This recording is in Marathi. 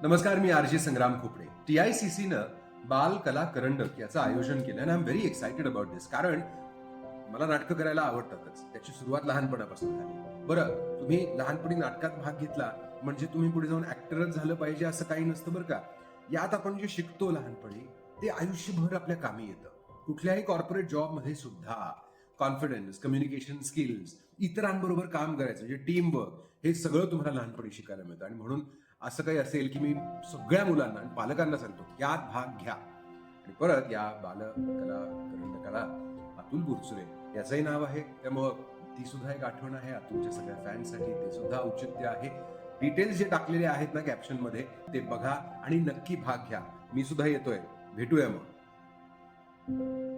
नमस्कार, मी आरजे संग्राम खोपडे. TICCनं बाल कला करंडक याचं आयोजन केलं आणि I am very excited about this. कारण मला नाटकं करायला आवडतातच. त्याची सुरुवात लहानपणापासून झाली. बरं, तुम्ही लहानपणी नाटकात भाग घेतला म्हणजे तुम्ही पुढे जाऊन ॲक्टरच झालं पाहिजे असं काही नसतं बरं का. यात आपण जे शिकतो लहानपणी ते आयुष्यभर आपल्या कामी येतं. कुठल्याही कॉर्पोरेट जॉबमध्ये सुद्धा कॉन्फिडन्स, कम्युनिकेशन स्किल्स, इतरांबरोबर काम करायचं म्हणजे टीम वर्क हे सगळं तुम्हाला लहानपणी शिकायला मिळतं आणि म्हणून असं काही असेल की मी सगळ्या मुलांना आणि पालकांना सांगतो की यात भाग घ्या. आणि परत या बालकला करंडकाला अतुल बुरचुरे याचंही नाव आहे, त्यामुळं ती सुद्धा एक आठवण आहे अतुलच्या सगळ्या फॅन्ससाठी. ते सुद्धा औचित्य आहे. डिटेल्स जे टाकलेले आहेत ना कॅप्शन मध्ये ते बघा आणि नक्की भाग घ्या. मी सुद्धा येतोय. भेटूया मग.